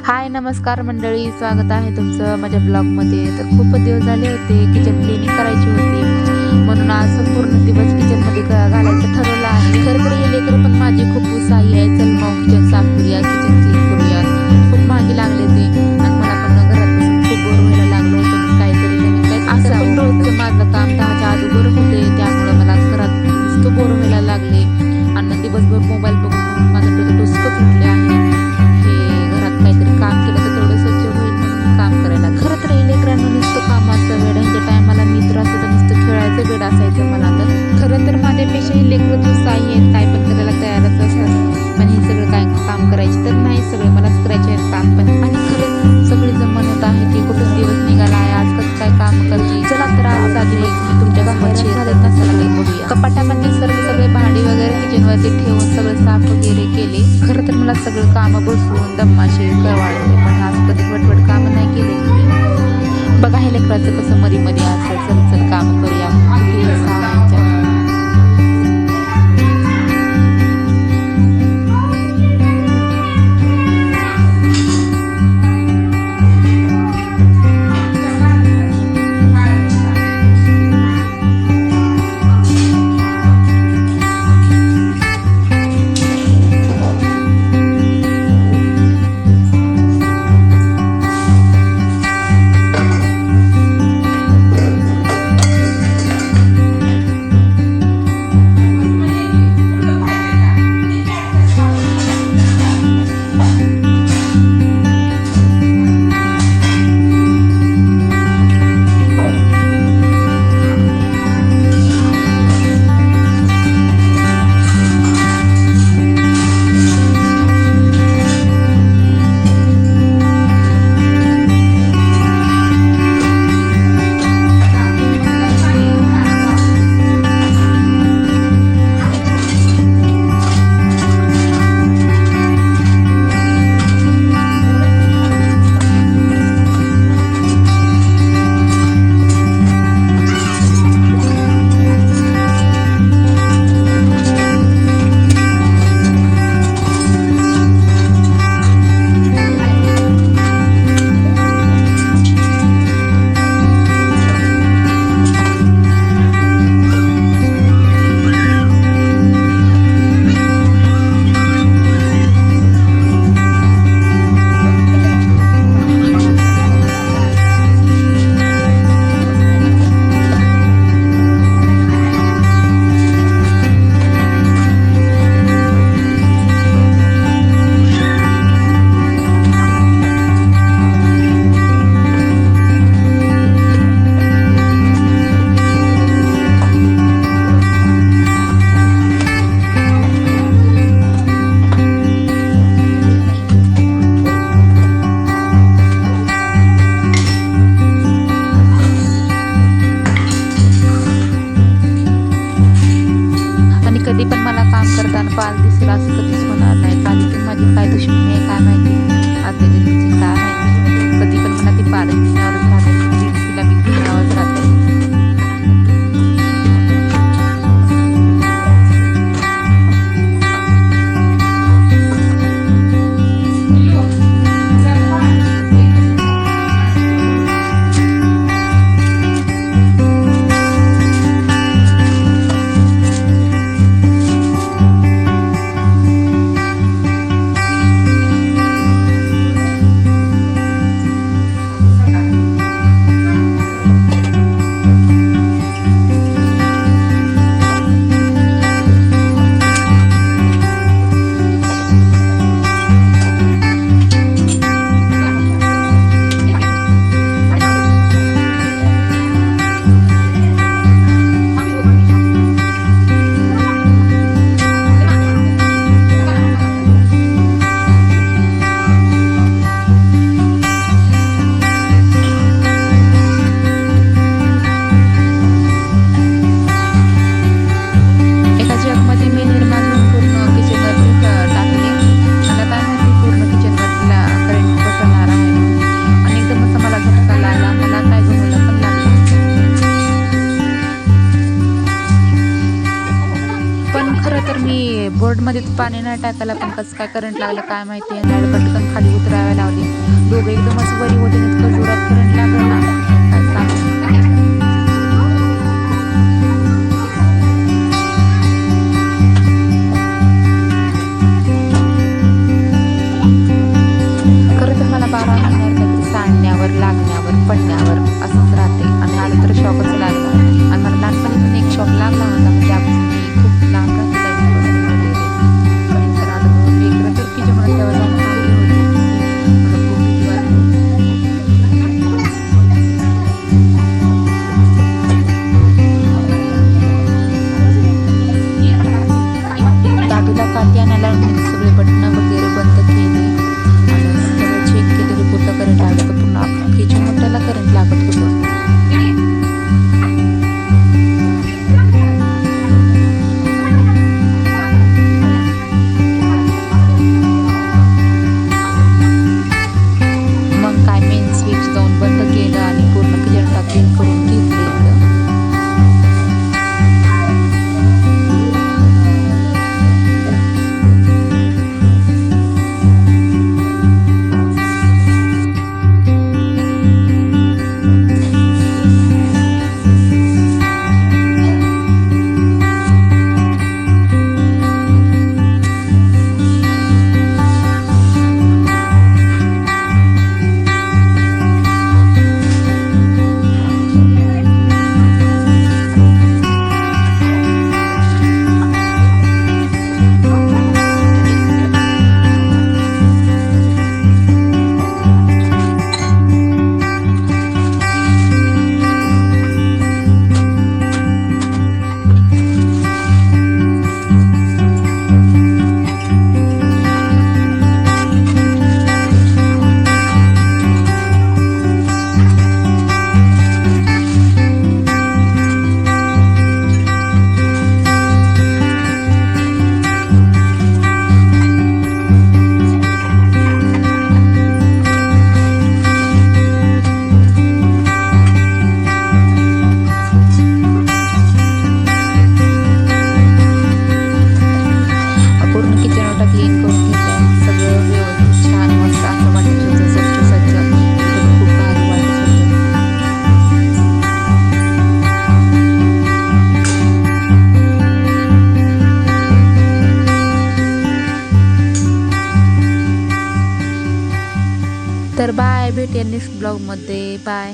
हाय नमस्कार मंडळी, स्वागत आहे तुमचं माझ्या ब्लॉगमध्ये. तर खूपच दिवस झाले होते, किचन क्लिनिंग करायची होती म्हणून आज संपूर्ण दिवस किचनमध्ये घालायचं ठरवलं आहे. खरं तर हे लेकरं पण माझी खूप उत्साही आहे. चल मग किचन साफ करूया, किचन क्लीन करूया. खूप मागे लागले ते आणि मला पण घरात बसून खूप बोर व्हायला लागलं होतं. काहीतरी नवीन काही असं पण रोजचं माझं काम 10च्या अगोदर होते, त्यामुळं मला घरात नुसतं बोर व्हायला लागले आणि दिवसभर मोबाईल बघून माझं डोकं डुसकं सुटले आहे. काम केलं तर तेवढं स्वच्छ होईल म्हणून काम करायला. खरं तर लेकरांना नुसतं कामाचं वेळ, ह्यांच्या टायमाला मित्र असं तर नुसतं खेळायचं वेळ असायचं मला. तर खरं तर माझ्यापेक्षा हे लेकरं उत्साही आहेत, काय पण करायला तयारच असतात. पण हे सगळं काय काम करायचे तर नाही, सगळे मलाच करायचे आहेत काम. पण आणि खरंच सगळेजण म्हणत आहे की कुठून दिवस निघाला आहे, आज कसं काय काम करते. चला तर आजचा दिवस मी तुमच्या गावात शेअर करूया. कपाटामध्ये सगळे भांडी वगैरे किचनवरती ठेवून सगळं साफ वगैरे केले. खरं तर मला सगळं कामं बसून दम्माशे करवाळले, पण आज कधी वटवट काम नाही केले मी. बघा हे लेकराचं कसं मध्ये मध्ये असं चल चल काम करूया. कधी पण मला काम करताना पाच दिसेल असं कधीच होणार नाही. काली ती माझी काय दुश्मनी आहे काय माहिती, आजच्या दिवशी काय माहिती. कधी पण मला ती पाच दिसण्यावरच राहते, तिला मी दिसण्यावरच राहते. बोर्डमध्ये पाणी नाही टाकायला, पण कसं काय करंट लागलं काय माहिती. पटकन खाली उतरायला लावली. पडण्यावर असंच राहते आणि आलं तर शॉकच लागला. आणि मला लहानपणी पण एक शॉक लागला होता, म्हणजे आपण मी खूप लांब राहते लाईनीपासून वगैरे. नंतर आलं लेकरं तर किचनमध्ये तेव्हा जाऊन थांबले होते. मला खूप भीती वाटली. दादूला काठी आणायला मी सगळे बटणं वगैरे बंद केले आणि सगळं चेक केले, रिपोर्टला करंट लागत होतं, पूर्ण किचन मोठ्याला करंट लागत होतं. मग काय मेन स्विच जाऊन बंद केलं आणि पूर्ण किचनला क्लीन करून घेतले. तर बाय, भेटूया नेक्स्ट ब्लॉगमध्ये. बाय.